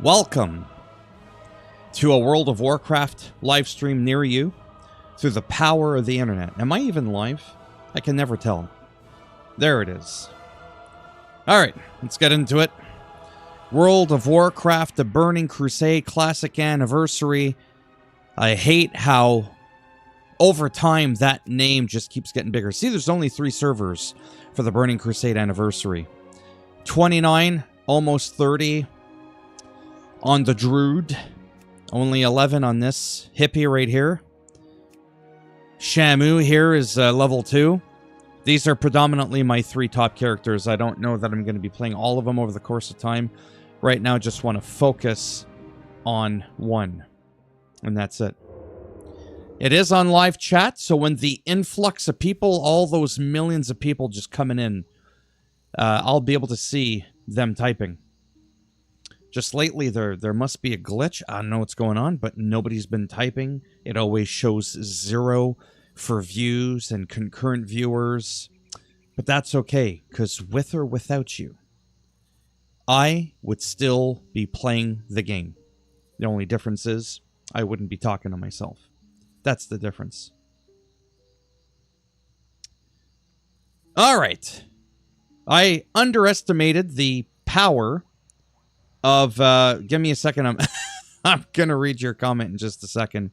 Welcome to a World of Warcraft live stream near you through the power of the internet. Am I even live? I can never tell. There it is. Alright, let's get into it. World of Warcraft, the Burning Crusade Classic Anniversary. I hate how over time that name just keeps getting bigger. See, there's only 3 servers for the Burning Crusade Anniversary. 29, almost 30 on the Druid. Only 11 on this hippie right here. Shamu here is level 2. These are predominantly my 3 top characters. I don't know that I'm going to be playing all of them over the course of time. Right now, just want to focus on one. And that's it. It is on live chat, so when the influx of people, all those millions of people just coming in, I'll be able to see them typing. Just lately, there must be a glitch. I don't know what's going on, but nobody's been typing. It always shows 0 for views and concurrent viewers. But that's okay, because with or without you, I would still be playing the game. The only difference is I wouldn't be talking to myself. That's the difference. All right. I underestimated the power of... give me a second. I'm going to read your comment in just a second.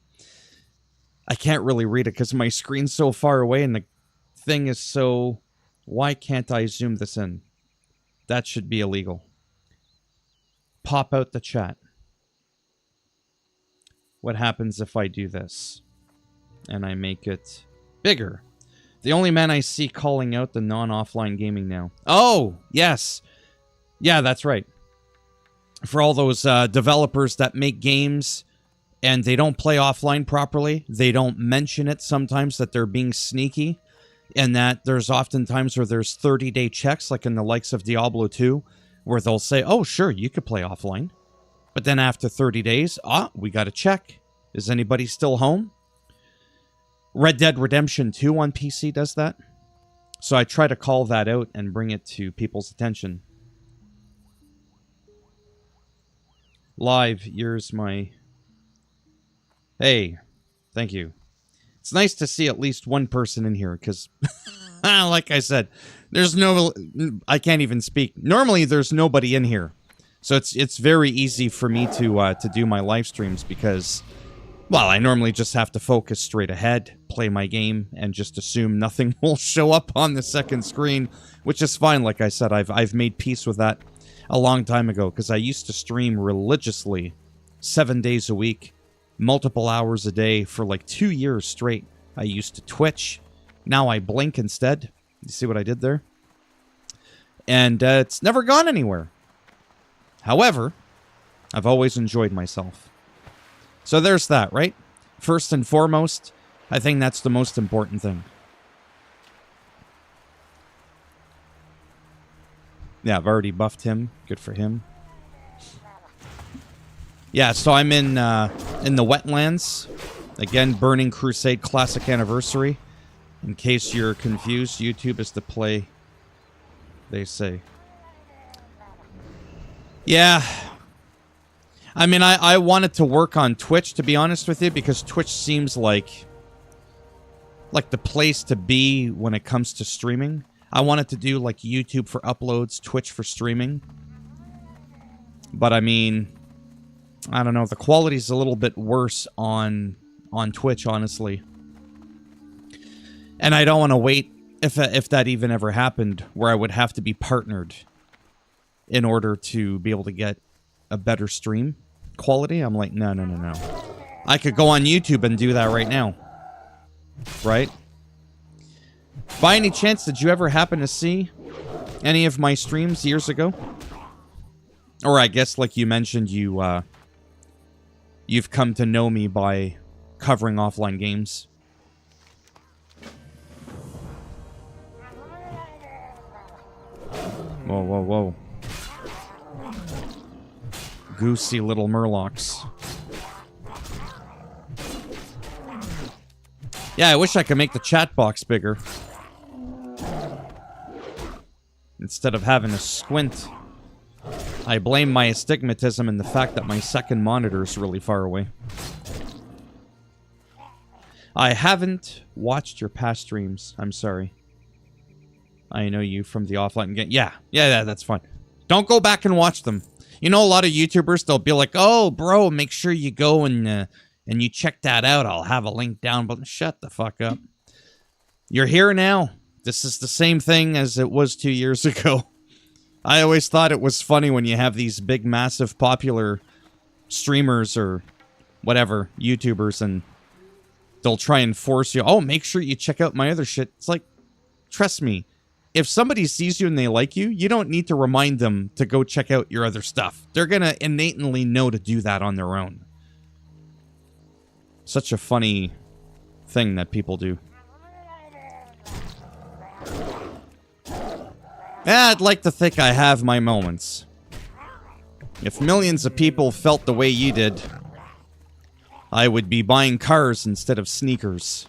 I can't really read it because my screen's so far away and the thing is so... Why can't I zoom this in? That should be illegal. Pop out the chat. What happens if I do this? And I make it bigger. The only man I see calling out the non-offline gaming now. Oh, yes. Yeah, that's right. For all those developers that make games and they don't play offline properly, they don't mention it sometimes that they're being sneaky, and that there's often times where there's 30-day checks, like in the likes of Diablo 2, where they'll say, oh, sure, you could play offline. But then after 30 days, we got to check. Is anybody still home? Red Dead Redemption 2 on PC does that. So I try to call that out and bring it to people's attention. Live, here's my... Hey, thank you. It's nice to see at least one person in here, because, like I said, there's no... I can't even speak. Normally, there's nobody in here. So it's very easy for me to do my live streams, because, well, I normally just have to focus straight ahead, play my game, and just assume nothing will show up on the second screen, which is fine. Like I said, I've made peace with that a long time ago, because I used to stream religiously 7 days a week, multiple hours a day for like 2 years straight. I used to Twitch. Now I blink instead. You see what I did there? And it's never gone anywhere. However, I've always enjoyed myself. So there's that, right? First and foremost, I think that's the most important thing. Yeah, I've already buffed him. Good for him. Yeah, so I'm in the wetlands. Again, Burning Crusade Classic Anniversary. In case you're confused, YouTube is the play, they say. Yeah. I mean, I wanted to work on Twitch, to be honest with you, because Twitch seems like the place to be when it comes to streaming. I wanted to do like YouTube for uploads, Twitch for streaming. But I mean, I don't know, the quality's a little bit worse on Twitch, honestly. And I don't want to wait if that even ever happened, where I would have to be partnered in order to be able to get a better stream quality. I'm like, no. I could go on YouTube and do that right now. Right? By any chance, did you ever happen to see any of my streams years ago? Or I guess, like you mentioned, you've come to know me by covering offline games. Whoa. Goosey little murlocs. Yeah, I wish I could make the chat box bigger. Instead of having to squint. I blame my astigmatism and the fact that my second monitor is really far away. I haven't watched your past streams. I'm sorry. I know you from the offline game. Yeah, that's fine. Don't go back and watch them. You know, a lot of YouTubers, they'll be like, oh, bro, make sure you go and you check that out. I'll have a link down, but shut the fuck up. You're here now. This is the same thing as it was 2 years ago. I always thought it was funny when you have these big, massive, popular streamers or whatever, YouTubers, and they'll try and force you, oh, make sure you check out my other shit. It's like, trust me. If somebody sees you and they like you, you don't need to remind them to go check out your other stuff. They're going to innately know to do that on their own. Such a funny thing that people do. I'd like to think I have my moments. If millions of people felt the way you did, I would be buying cars instead of sneakers.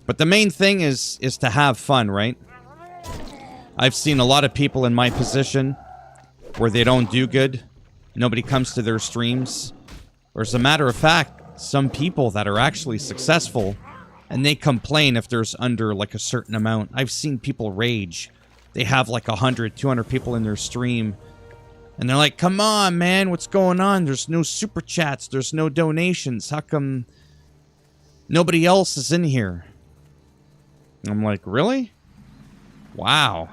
But the main thing is to have fun, right? I've seen a lot of people in my position where they don't do good. Nobody comes to their streams. Or as a matter of fact, some people that are actually successful, and they complain if there's under like a certain amount. I've seen people rage. They have like 100, 200 people in their stream. And they're like, come on, man, what's going on? There's no super chats. There's no donations. How come nobody else is in here? I'm like, really? Wow.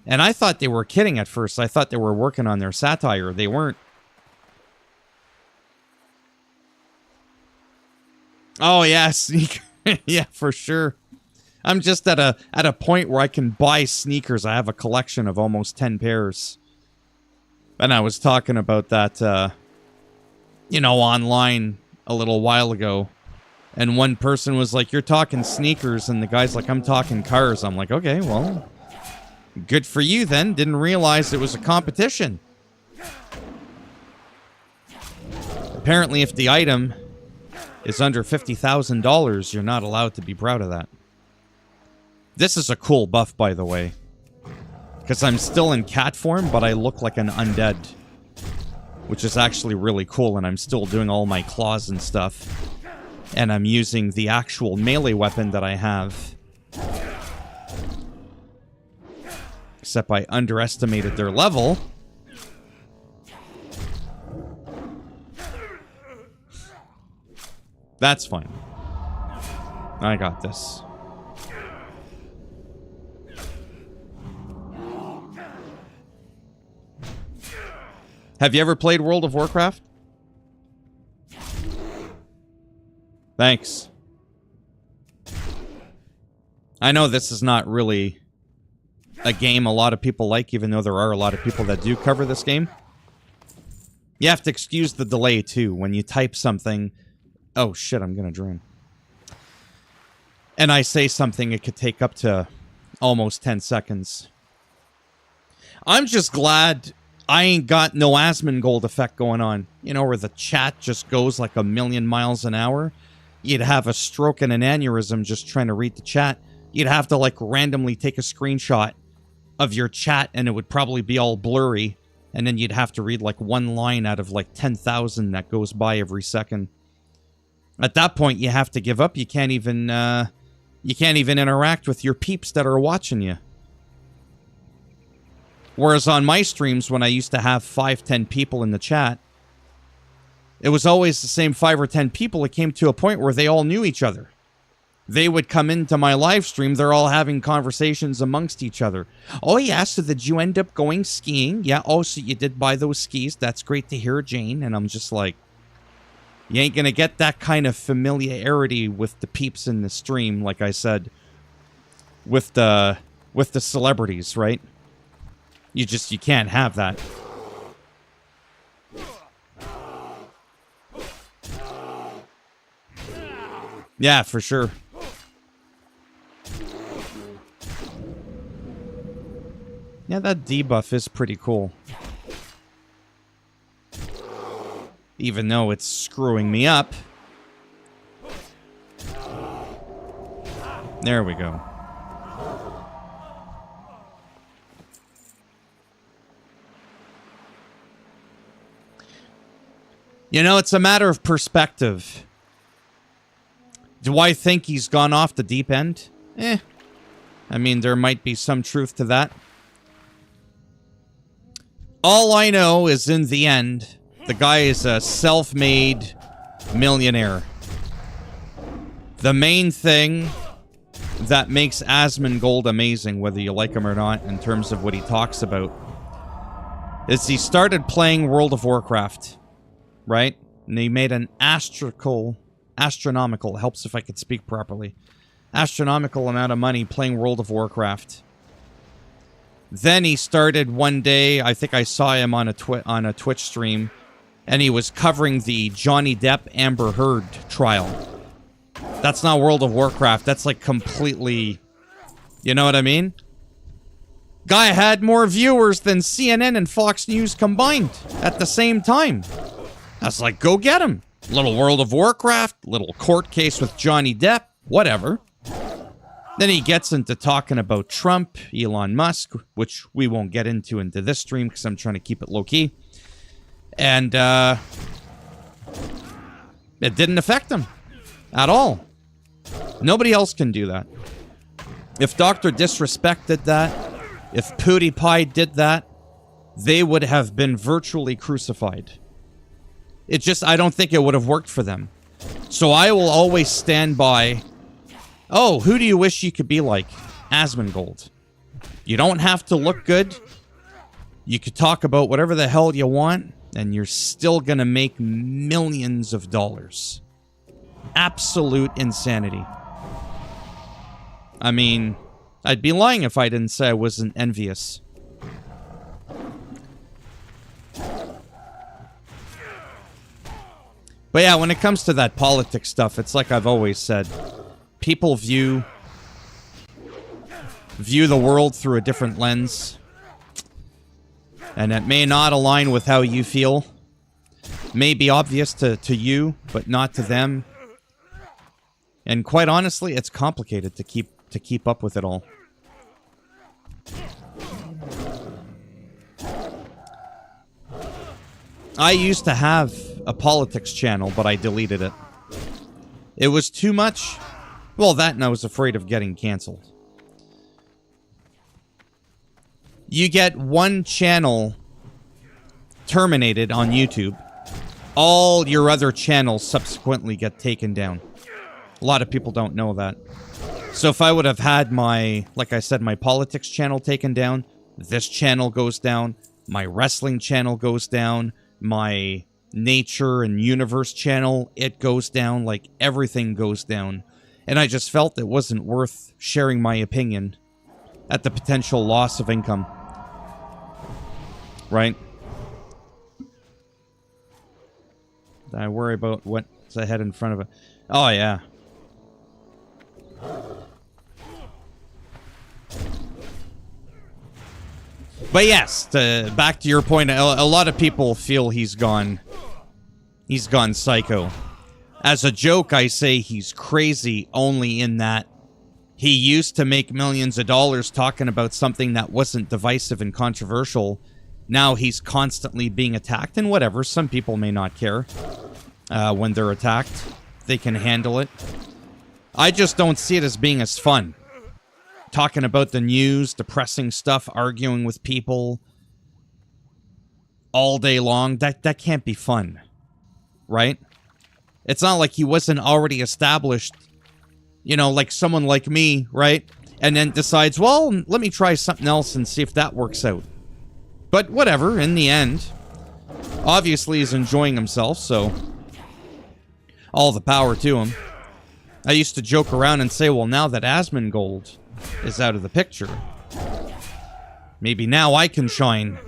And I thought they were kidding at first. I thought they were working on their satire. They weren't. Oh, yeah, sneaker. Yeah, for sure. I'm just at a point where I can buy sneakers. I have a collection of almost 10 pairs. And I was talking about that, you know, online a little while ago. And one person was like, you're talking sneakers. And the guy's like, I'm talking cars. I'm like, okay, well, good for you then. Didn't realize it was a competition. Apparently, if the item is under $50,000, you're not allowed to be proud of that. This is a cool buff, by the way. Because I'm still in cat form, but I look like an undead. Which is actually really cool, and I'm still doing all my claws and stuff. And I'm using the actual melee weapon that I have. Except I underestimated their level. That's fine. I got this. Have you ever played World of Warcraft? Thanks. I know this is not really a game a lot of people like, even though there are a lot of people that do cover this game. You have to excuse the delay, too. When you type something... Oh, shit, I'm gonna drown. And I say something, it could take up to almost 10 seconds. I'm just glad I ain't got no Asmongold effect going on. You know, where the chat just goes like a million miles an hour. You'd have a stroke and an aneurysm just trying to read the chat. You'd have to, like, randomly take a screenshot of your chat, and it would probably be all blurry. And then you'd have to read, like, one line out of, like, 10,000 that goes by every second. At that point, you have to give up. You can't even interact with your peeps that are watching you. Whereas on my streams, when I used to have 5-10 people in the chat, it was always the same 5 or 10 people. It came to a point where they all knew each other. They would come into my live stream. They're all having conversations amongst each other. Oh, yeah, so did you end up going skiing? Yeah, oh, so you did buy those skis. That's great to hear, Jane. And I'm just like, you ain't gonna get that kind of familiarity with the peeps in the stream, like I said, with the celebrities, right? You can't have that. Yeah, for sure. Yeah, that debuff is pretty cool. Even though it's screwing me up. There we go. You know, it's a matter of perspective. Do I think he's gone off the deep end? I mean, there might be some truth to that. All I know is in the end, the guy is a self-made millionaire. The main thing that makes Asmongold amazing, whether you like him or not, in terms of what he talks about, is he started playing World of Warcraft, right? And he made an astronomical, helps if I could speak properly, astronomical amount of money playing World of Warcraft. Then he started one day, I think I saw him on a Twitch stream, and he was covering the Johnny Depp Amber Heard trial. That's not World of Warcraft. That's like completely... You know what I mean? Guy had more viewers than CNN and Fox News combined at the same time. I was like, go get him. Little World of Warcraft, little court case with Johnny Depp, whatever. Then he gets into talking about Trump, Elon Musk, which we won't get into this stream because I'm trying to keep it low-key. And it didn't affect him at all. Nobody else can do that. If Dr. Disrespect did that, if PewDiePie did that, they would have been virtually crucified. It just, I don't think it would have worked for them. So I will always stand by, oh, who do you wish you could be like? Asmongold. You don't have to look good. You could talk about whatever the hell you want, and you're still gonna make millions of dollars. Absolute insanity. I mean, I'd be lying if I didn't say I wasn't envious. But yeah, when it comes to that politics stuff, it's like I've always said. People view the world through a different lens. And it may not align with how you feel. May be obvious to you, but not to them. And quite honestly, it's complicated to keep up with it all. I used to have a politics channel, but I deleted it. It was too much. Well, that and I was afraid of getting canceled. You get one channel terminated on YouTube, all your other channels subsequently get taken down. A lot of people don't know that. So if I would have had my, like I said, my politics channel taken down, this channel goes down, my wrestling channel goes down, my nature and universe channel, it goes down, like everything goes down. And I just felt it wasn't worth sharing my opinion at the potential loss of income. Right? I worry about what's ahead in front of it. Oh, yeah. But yes, back to your point, a lot of people feel he's gone psycho. As a joke, I say he's crazy only in that he used to make millions of dollars talking about something that wasn't divisive and controversial. Now he's constantly being attacked, and whatever, some people may not care when they're attacked. They can handle it. I just don't see it as being as fun. Talking about the news, depressing stuff, arguing with people all day long, that can't be fun, right? It's not like he wasn't already established, you know, like someone like me, right? And then decides, well, let me try something else and see if that works out. But whatever, in the end, obviously he's enjoying himself, so all the power to him. I used to joke around and say, well, now that Asmongold is out of the picture, maybe now I can shine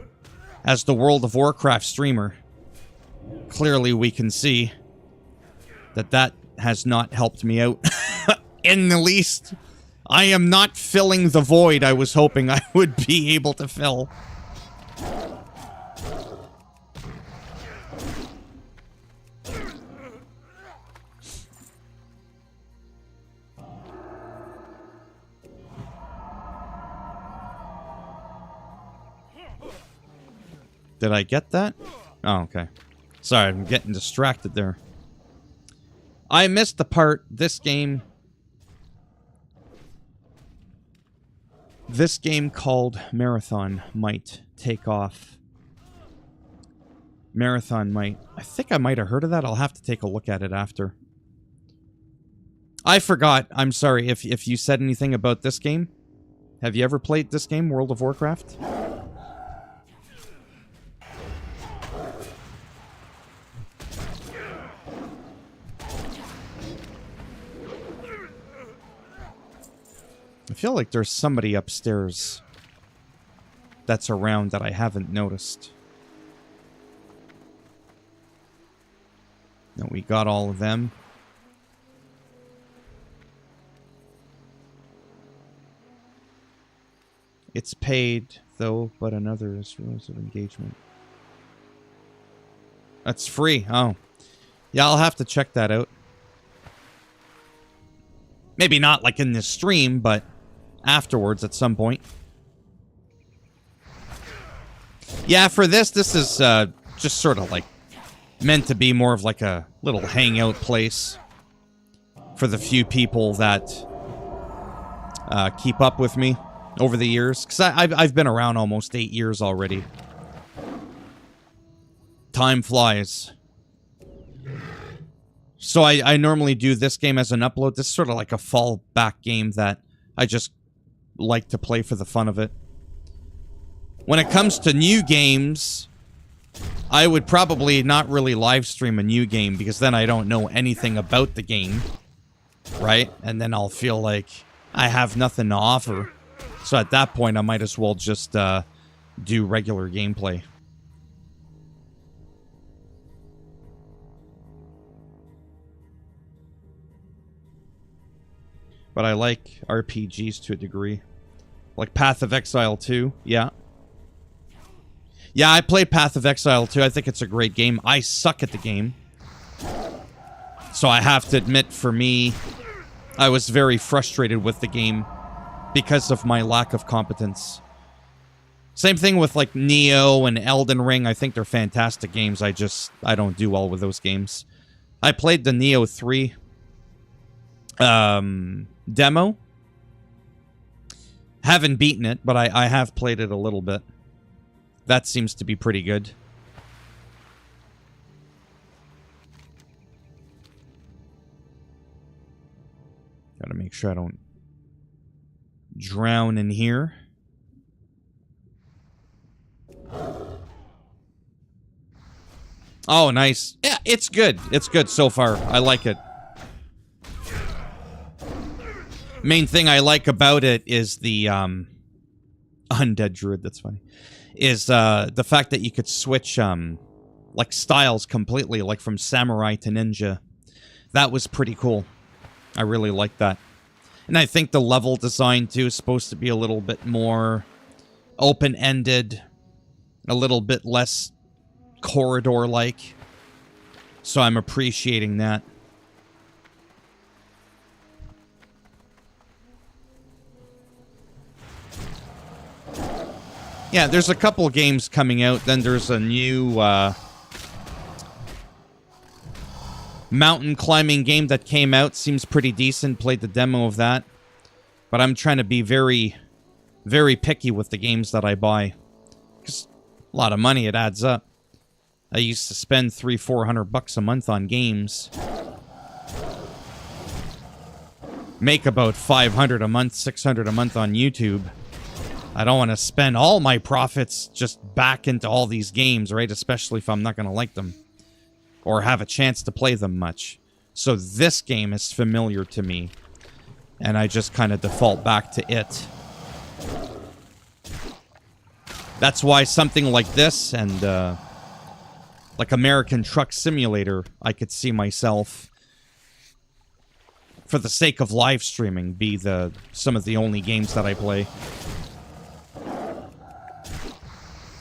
as the World of Warcraft streamer. Clearly we can see that has not helped me out in the least. I am not filling the void I was hoping I would be able to fill. Did I get that? Oh, okay. Sorry, I'm getting distracted there. I missed the part this game called Marathon might take off. Marathon might. I think I might have heard of that. I'll have to take a look at it after. I forgot. I'm sorry if you said anything about this game. Have you ever played this game, World of Warcraft? I feel like there's somebody upstairs that's around that I haven't noticed. No, we got all of them. It's paid, though, but another is rules of engagement. That's free. Oh. Yeah, I'll have to check that out. Maybe not like in this stream, but afterwards at some point. Yeah, for this is just sort of like meant to be more of like a little hangout place for the few people that keep up with me over the years. Because I've been around almost 8 years already. Time flies. So I normally do this game as an upload. This is sort of like a fallback game that I just like to play for the fun of it. When it comes to new games, I would probably not really live stream a new game because then I don't know anything about the game, right? And then I'll feel like I have nothing to offer. So at that point, I might as well just do regular gameplay. But I like RPGs to a degree. Like Path of Exile 2, yeah. Yeah, I played Path of Exile 2. I think it's a great game. I suck at the game. So I have to admit, for me, I was very frustrated with the game because of my lack of competence. Same thing with like Neo and Elden Ring. I think they're fantastic games. I don't do well with those games. I played the Neo 3 demo. Haven't beaten it, but I have played it a little bit. That seems to be pretty good. Gotta make sure I don't drown in here. Oh, nice. Yeah, it's good. It's good so far. I like it. Main thing I like about it is the undead druid. That's funny. Is the fact that you could switch like styles completely, like from samurai to ninja. That was pretty cool. I really like that. And I think the level design too is supposed to be a little bit more open-ended, a little bit less corridor-like. So I'm appreciating that. Yeah, there's a couple games coming out. Then there's a new mountain climbing game that came out. Seems pretty decent. Played the demo of that. But I'm trying to be very, very picky with the games that I buy. Because a lot of money, it adds up. I used to spend $300-400 a month on games. Make about $500 a month, $600 a month on YouTube. I don't want to spend all my profits just back into all these games, right? Especially if I'm not going to like them. Or have a chance to play them much. So this game is familiar to me. And I just kind of default back to it. That's why something like this and like American Truck Simulator, I could see myself, for the sake of live streaming, be some of the only games that I play.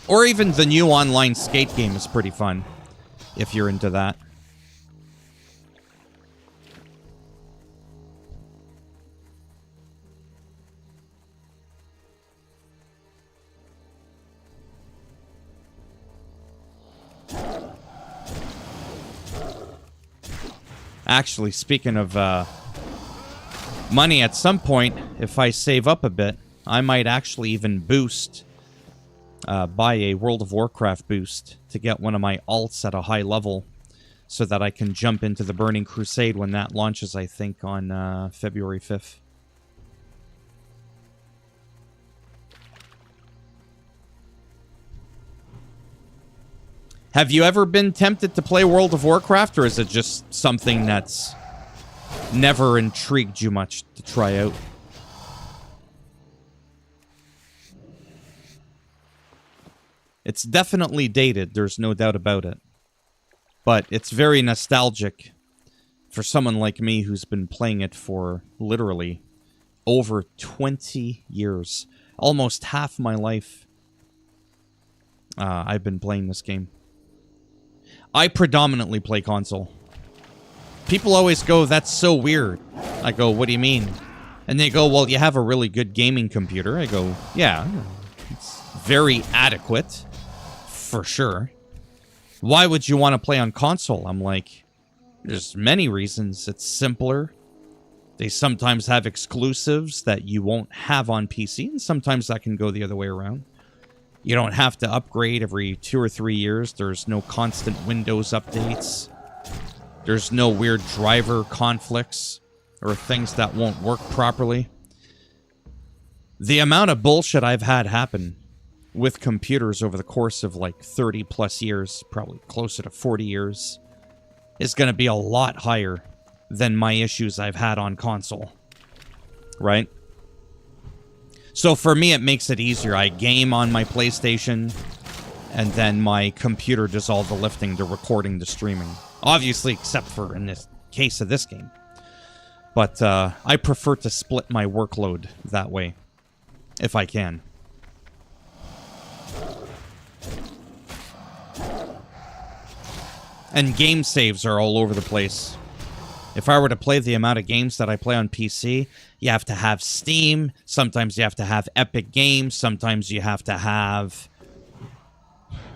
Or even the new online skate game is pretty fun, if you're into that. Actually, speaking of money, at some point, if I save up a bit, I might actually even boost, buy a World of Warcraft boost to get one of my alts at a high level so that I can jump into the Burning Crusade when that launches, I think, on February 5th. Have you ever been tempted to play World of Warcraft, or is it just something that's never intrigued you much to try out? It's definitely dated, there's no doubt about it. But it's very nostalgic for someone like me who's been playing it for literally over 20 years. Almost half my life I've been playing this game. I predominantly play console. People always go, that's so weird. I go, what do you mean? And they go, well, you have a really good gaming computer. I go, yeah, it's very adequate, for sure. Why would you want to play on console? I'm like, there's many reasons. It's simpler. They sometimes have exclusives that you won't have on PC, and sometimes that can go the other way around. You don't have to upgrade every 2 or 3 years. There's no constant Windows updates. There's no weird driver conflicts or things that won't work properly. The amount of bullshit I've had happen with computers over the course of like 30 plus years, probably closer to 40 years, is going to be a lot higher than my issues I've had on console. Right? So for me, it makes it easier. I game on my PlayStation, and then my computer does all the lifting, the recording, the streaming. Obviously, except for in this case of this game. But I prefer to split my workload that way, if I can. And game saves are all over the place. If I were to play the amount of games that I play on PC, you have to have Steam. Sometimes you have to have Epic Games. Sometimes you have to have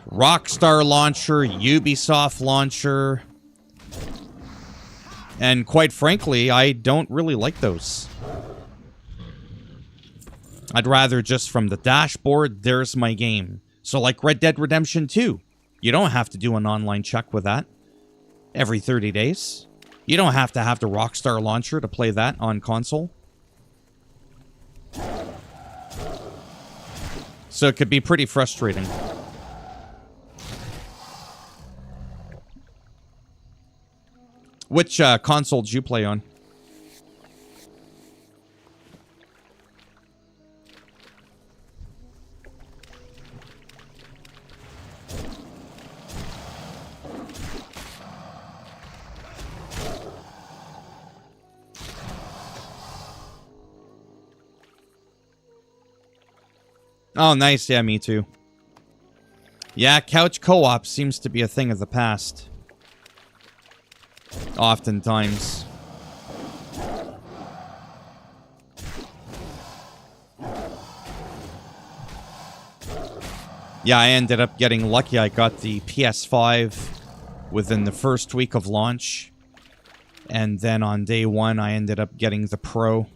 Rockstar Launcher, Ubisoft Launcher. And quite frankly, I don't really like those. I'd rather just from the dashboard, there's my game. So like Red Dead Redemption 2, you don't have to do an online check with that every 30 days. You don't have to have the Rockstar Launcher to play that on console. So it could be pretty frustrating. Which console did you play on? Oh, nice. Yeah, me too. Yeah, couch co-op seems to be a thing of the past. Oftentimes. Yeah, I ended up getting lucky. I got the PS5 within the first week of launch. And then on day one, I ended up getting the Pro.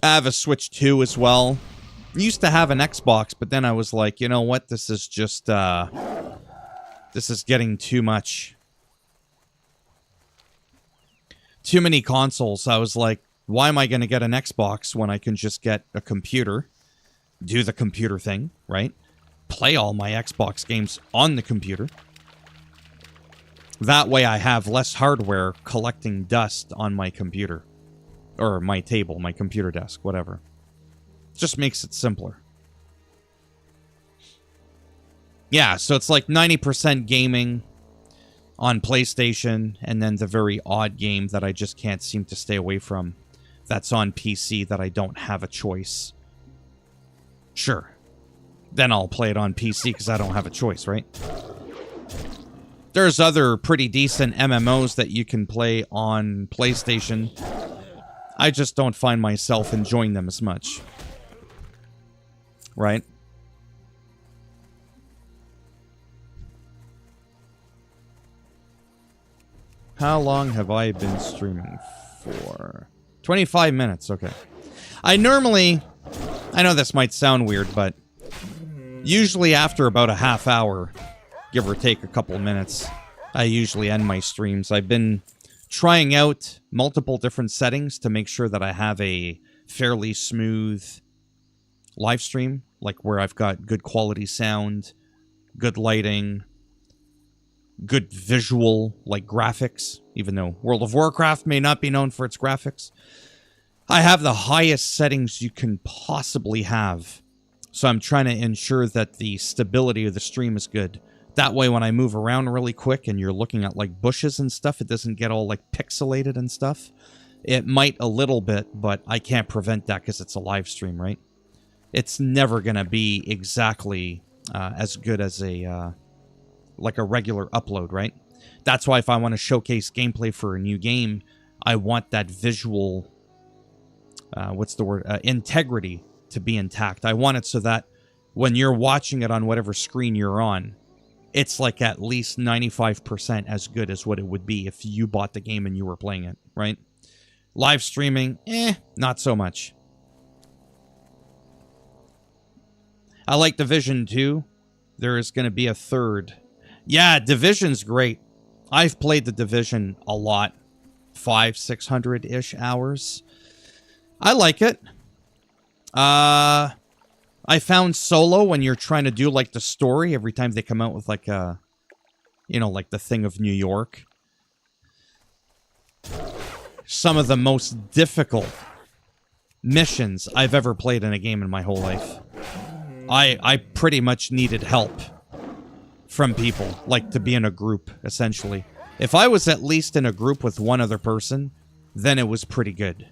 I have a Switch 2 as well. Used to have an Xbox, but then I was like, you know what? This is just, this is getting too much. Too many consoles. I was like, why am I going to get an Xbox when I can just get a computer? Do the computer thing, right? Play all my Xbox games on the computer. That way I have less hardware collecting dust on my computer. Or my table, my computer desk, whatever. Just makes it simpler. Yeah, so it's like 90% gaming on PlayStation, and then the very odd game that I just can't seem to stay away from. That's on PC that I don't have a choice. Sure. Then I'll play it on PC because I don't have a choice, right? There's other pretty decent MMOs that you can play on PlayStation. I just don't find myself enjoying them as much. Right? How long have I been streaming for? 25 minutes, okay. I know this might sound weird, but usually after about a half hour, give or take a couple of minutes, I usually end my streams. I've been trying out multiple different settings to make sure that I have a fairly smooth live stream, like where I've got good quality sound, good lighting, good visual, like graphics, even though World of Warcraft may not be known for its graphics. I have the highest settings you can possibly have. So I'm trying to ensure that the stability of the stream is good. That way when I move around really quick and you're looking at like bushes and stuff, it doesn't get all like pixelated and stuff. It might a little bit, but I can't prevent that because it's a live stream, right? It's never going to be exactly as good as a like a regular upload, right? That's why if I want to showcase gameplay for a new game, I want that visual, integrity to be intact. I want it so that when you're watching it on whatever screen you're on, it's like at least 95% as good as what it would be if you bought the game and you were playing it, right? Live streaming, not so much. I like Division 2. There is going to be a third. Yeah, Division's great. I've played the Division a lot. 500-600-ish hours. I like it. I found solo when you're trying to do like the story every time they come out with like a, like the thing of New York. Some of the most difficult missions I've ever played in a game in my whole life. I pretty much needed help from people, like to be in a group, essentially. If I was at least in a group with one other person, then it was pretty good.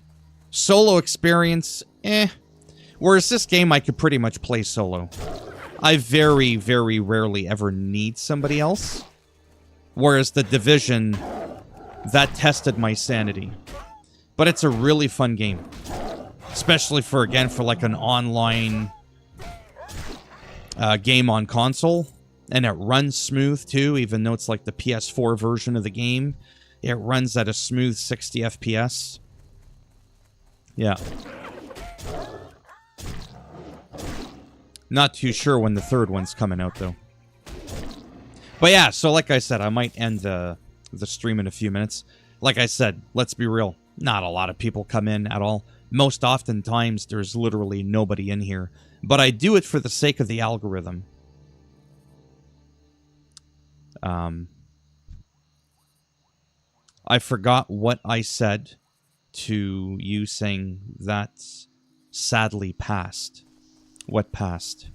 Solo experience, Whereas this game, I could pretty much play solo. I very, very rarely ever need somebody else. Whereas the Division, that tested my sanity. But it's a really fun game. Especially for like an online game on console. And it runs smooth, too, even though it's like the PS4 version of the game. It runs at a smooth 60 FPS. Yeah. Not too sure when the third one's coming out, though. But yeah, so like I said, I might end the stream in a few minutes. Like I said, let's be real. Not a lot of people come in at all. Most oftentimes, there's literally nobody in here. But I do it for the sake of the algorithm. I forgot what I said to you saying that's sadly passed. What passed?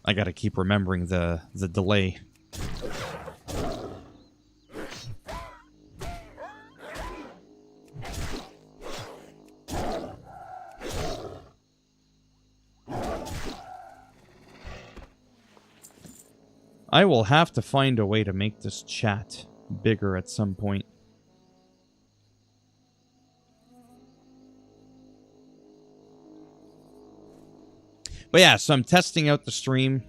I gotta keep remembering the delay. I will have to find a way to make this chat bigger at some point. But yeah, so I'm testing out the stream.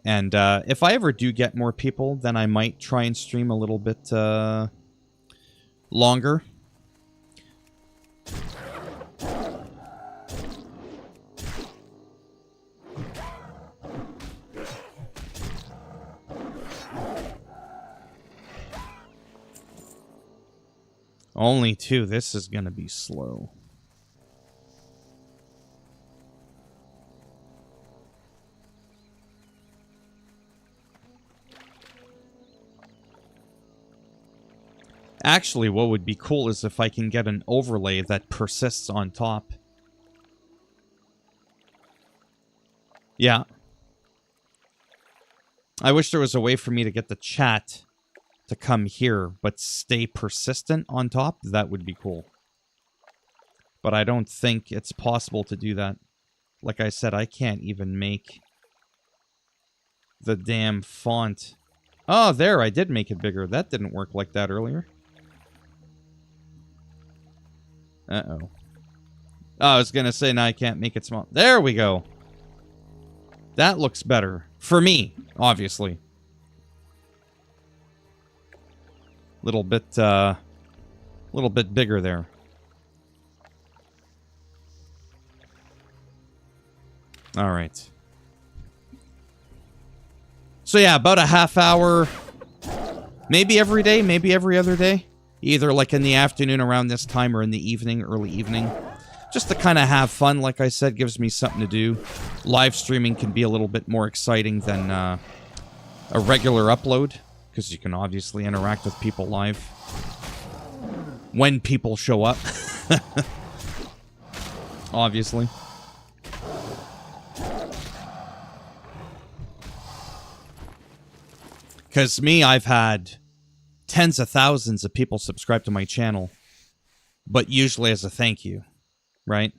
And if I ever do get more people, then I might try and stream a little bit longer. Only two. This is going to be slow. Actually, what would be cool is if I can get an overlay that persists on top. Yeah. I wish there was a way for me to get the chat to come here, but stay persistent on top. That would be cool. But I don't think it's possible to do that. Like I said, I can't even make the damn font. Oh, there, I did make it bigger. That didn't work like that earlier. Uh-oh. Oh, I was going to say, now I can't make it small. There we go. That looks better. For me, obviously. Little bit bigger there. All right. So yeah, about a half hour, maybe every day, maybe every other day. Either like in the afternoon around this time or in the evening, early evening. Just to kind of have fun, like I said, gives me something to do. Live streaming can be a little bit more exciting than a regular upload, because you can obviously interact with people live when people show up. Obviously. Because me, I've had tens of thousands of people subscribe to my channel, but usually as a thank you, right?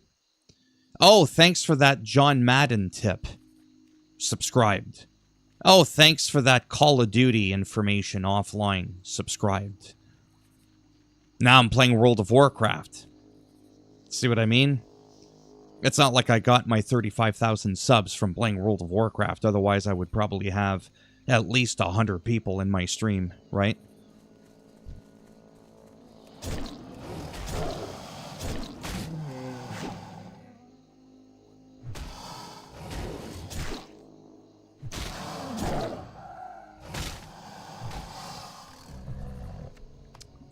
Oh, thanks for that John Madden tip. Subscribed. Oh, thanks for that Call of Duty information offline. Subscribed. Now I'm playing World of Warcraft. See what I mean? It's not like I got my 35,000 subs from playing World of Warcraft. Otherwise, I would probably have at least 100 people in my stream, right?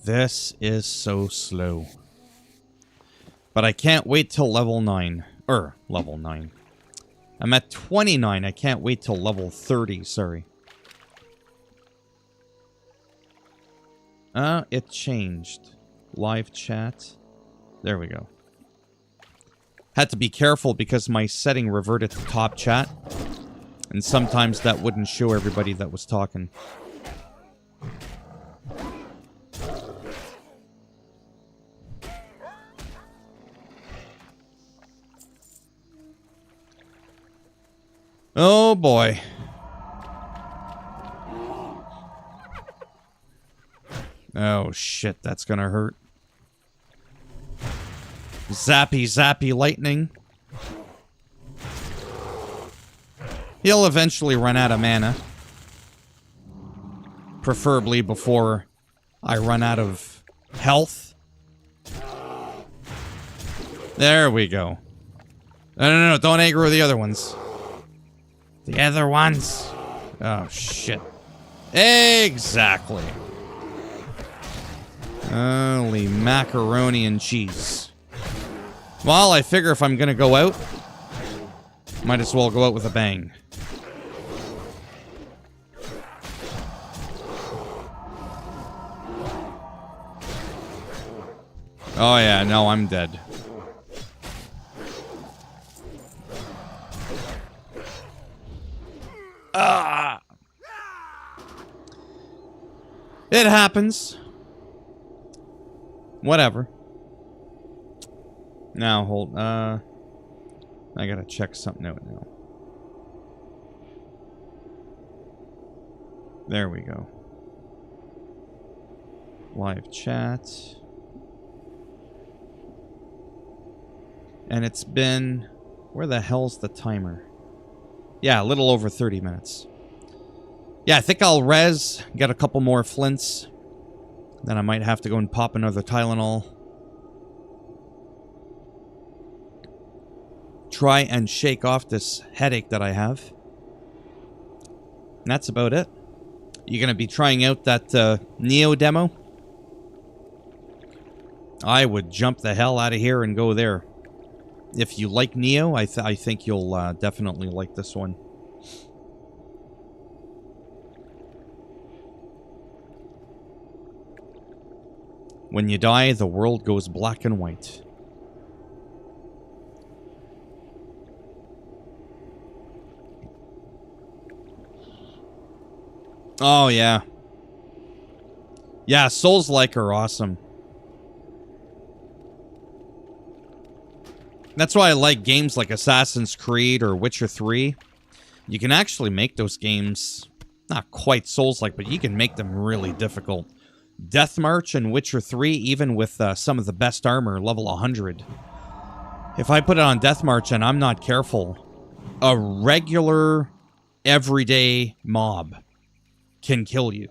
This is so slow. But I can't wait till level 9. Level 9. I'm at 29. I can't wait till level 30, sorry. It changed. Live chat. There we go. Had to be careful because my setting reverted to top chat. And sometimes that wouldn't show everybody that was talking. Oh boy. Oh shit, that's gonna hurt. Zappy, zappy lightning. He'll eventually run out of mana. Preferably before I run out of health. There we go. No, don't aggro the other ones. The other ones. Oh, shit. Exactly. Holy macaroni and cheese. Well, I figure if I'm gonna go out, might as well go out with a bang. Oh yeah, no, I'm dead. Ah! It happens. Whatever. Now, hold, I gotta check something out now. There we go. Live chat. And it's been... Where the hell's the timer? Yeah, a little over 30 minutes. Yeah, I think I'll res, get a couple more flints. Then I might have to go and pop another Tylenol. Try and shake off this headache that I have. And that's about it. You gonna be trying out that Neo demo? I would jump the hell out of here and go there. If you like Neo, I think you'll definitely like this one. When you die, the world goes black and white. Oh, yeah. Yeah, Souls-like are awesome. That's why I like games like Assassin's Creed or Witcher 3. You can actually make those games, not quite Souls-like, but you can make them really difficult. Death March and Witcher 3, even with some of the best armor, level 100. If I put it on Death March and I'm not careful, a regular, everyday mob can kill you.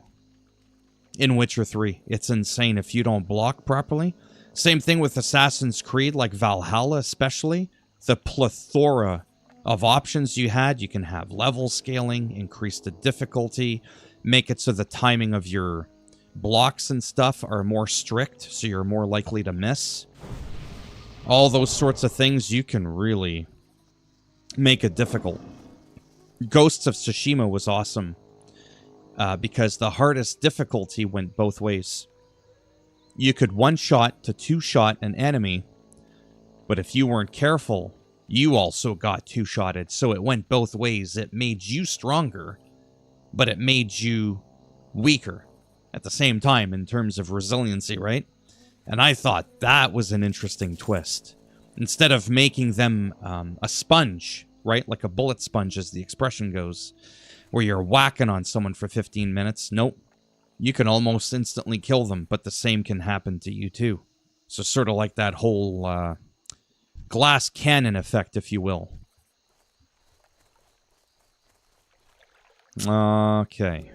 in Witcher 3. It's insane if you don't block properly. Same thing with Assassin's Creed, like Valhalla especially. The plethora of options you had. You can have level scaling, increase the difficulty, make it so the timing of your blocks and stuff are more strict, so you're more likely to miss. All those sorts of things, you can really make it difficult. Ghosts of Tsushima was awesome because the hardest difficulty went both ways. You could one-shot to two-shot an enemy, but if you weren't careful, you also got two-shotted, so it went both ways. It made you stronger, but it made you weaker at the same time in terms of resiliency, right? And I thought that was an interesting twist. Instead of making them a sponge, right? Like a bullet sponge, as the expression goes, where you're whacking on someone for 15 minutes. Nope. You can almost instantly kill them, but the same can happen to you too. So sort of like that whole glass cannon effect, if you will. Okay.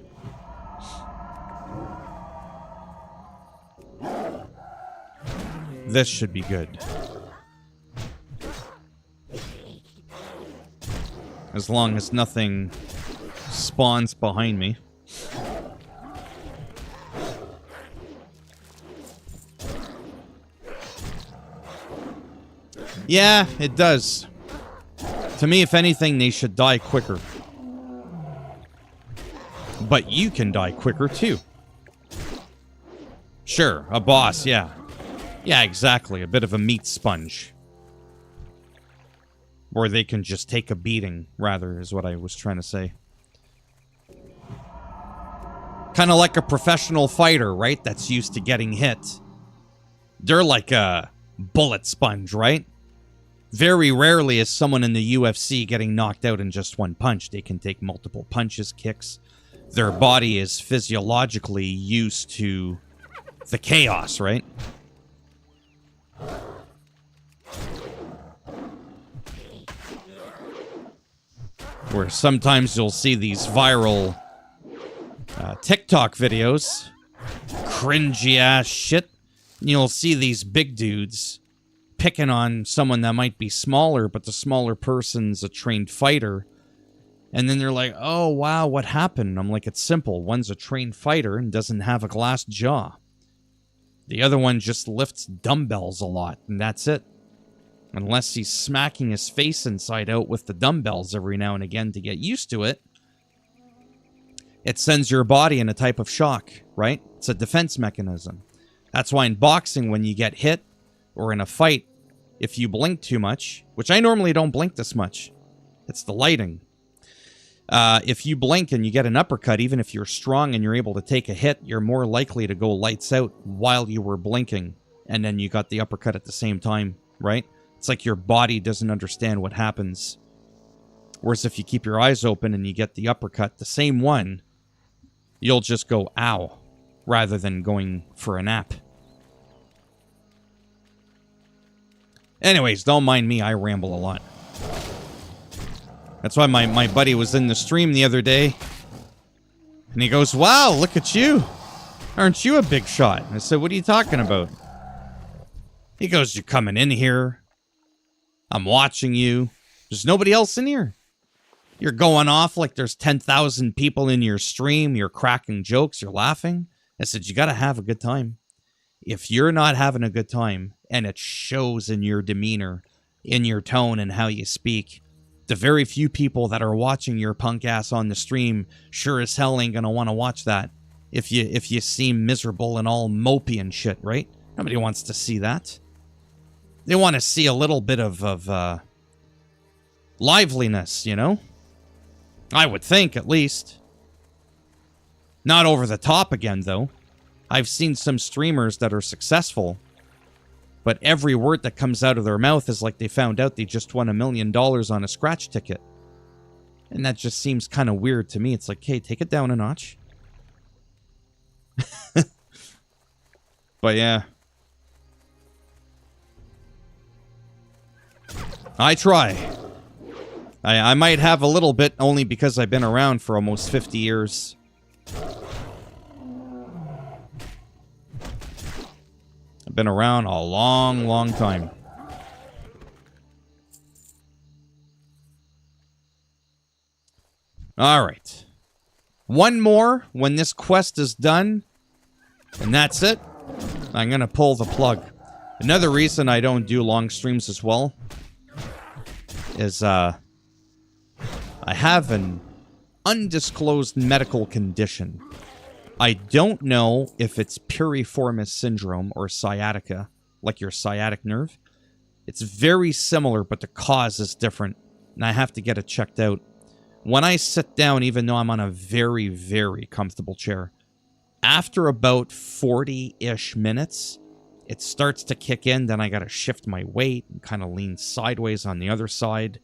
This should be good. As long as nothing spawns behind me. Yeah, it does. To me, if anything, they should die quicker. But you can die quicker, too. Sure, a boss, yeah. Yeah, exactly. A bit of a meat sponge. Or they can just take a beating, rather, is what I was trying to say. Kind of like a professional fighter, right? That's used to getting hit. They're like a bullet sponge, right? Very rarely is someone in the UFC getting knocked out in just one punch. They can take multiple punches, kicks. Their body is physiologically used to the chaos, right? Where sometimes you'll see these viral TikTok videos, cringy ass shit. You'll see these big dudes picking on someone that might be smaller, but the smaller person's a trained fighter. And then they're like, oh, wow, what happened? I'm like, it's simple. One's a trained fighter and doesn't have a glass jaw. The other one just lifts dumbbells a lot, and that's it. Unless he's smacking his face inside out with the dumbbells every now and again to get used to it. It sends your body in a type of shock, right? It's a defense mechanism. That's why in boxing, when you get hit, or in a fight, if you blink too much, which I normally don't blink this much, it's the lighting. If you blink and you get an uppercut, even if you're strong and you're able to take a hit, you're more likely to go lights out while you were blinking, and then you got the uppercut at the same time, right? It's like your body doesn't understand what happens. Whereas if you keep your eyes open and you get the uppercut, the same one, you'll just go, ow, rather than going for a nap. Anyways, don't mind me, I ramble a lot. That's why my buddy was in the stream the other day. And he goes, wow, look at you. Aren't you a big shot? I said, what are you talking about? He goes, you're coming in here. I'm watching you. There's nobody else in here. You're going off like there's 10,000 people in your stream. You're cracking jokes. You're laughing. I said, you got to have a good time. If you're not having a good time, and it shows in your demeanor, in your tone, and how you speak, the very few people that are watching your punk ass on the stream sure as hell ain't gonna want to watch that. If you seem miserable and all mopey and shit, right? Nobody wants to see that. They want to see a little bit of liveliness, you know? I would think, at least. Not over the top again, though. I've seen some streamers that are successful, but every word that comes out of their mouth is like they found out they just won $1 million on a scratch ticket. And that just seems kind of weird to me. It's like, hey, take it down a notch. But yeah. I try. I might have a little bit only because I've been around for almost 50 years. been around a long, long time. All right. One more when this quest is done, and that's it. I'm going to pull the plug. Another reason I don't do long streams as well is I have an undisclosed medical condition. I don't know if it's piriformis syndrome or sciatica, like your sciatic nerve. It's very similar, but the cause is different, and I have to get it checked out. When I sit down, even though I'm on a very, very comfortable chair, after about 40-ish minutes, it starts to kick in. Then I got to shift my weight and kind of lean sideways on the other side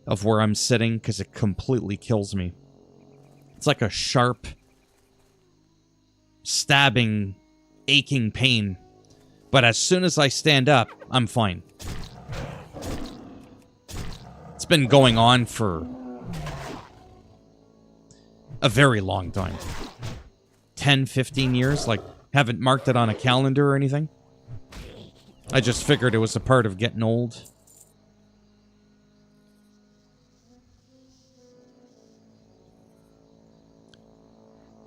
of where I'm sitting because it completely kills me. It's like a sharp, stabbing, aching pain. But as soon as I stand up, I'm fine. It's been going on for a very long time. 10, 15 years. Like, haven't marked it on a calendar or anything. I just figured it was a part of getting old.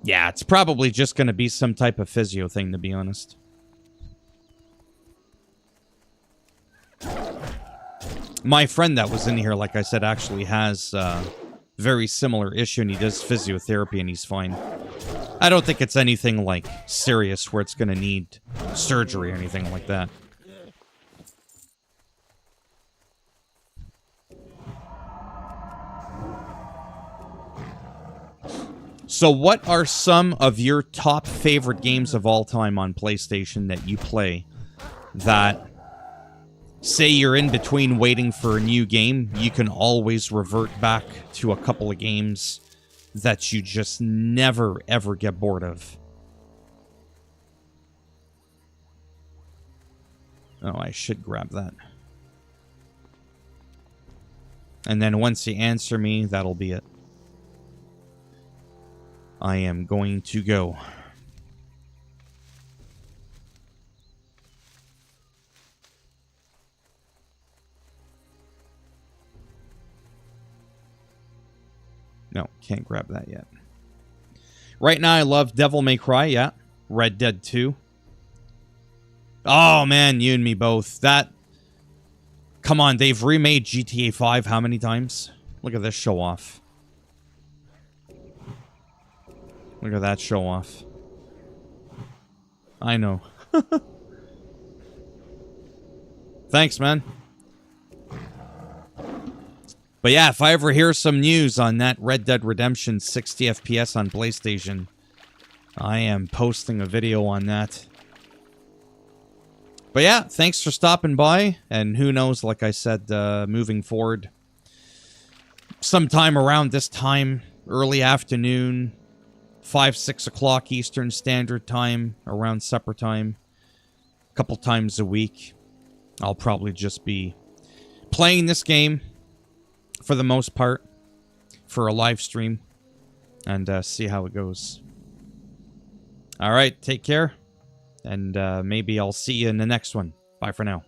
Yeah, it's probably just going to be some type of physio thing, to be honest. My friend that was in here, like I said, actually has a very similar issue, and he does physiotherapy, and he's fine. I don't think it's anything, like, serious where it's going to need surgery or anything like that. So what are some of your top favorite games of all time on PlayStation that you play that, say you're in between waiting for a new game, you can always revert back to a couple of games that you just never, ever get bored of? Oh, I should grab that. And then once you answer me, that'll be it. I am going to go. No, can't grab that yet. Right now, I love Devil May Cry, yeah. Red Dead 2. Oh, man, you and me both. That... Come on, they've remade GTA 5 how many times? Look at this show-off. Look at that show-off. I know. Thanks, man. But yeah, if I ever hear some news on that Red Dead Redemption 60 FPS on PlayStation, I am posting a video on that. But yeah, thanks for stopping by. And who knows, like I said, moving forward, sometime around this time, early afternoon, 5, 6 o'clock Eastern Standard Time, around supper time, a couple times a week, I'll probably just be playing this game for the most part for a live stream and see how it goes. All right, take care, and maybe I'll see you in the next one. Bye for now.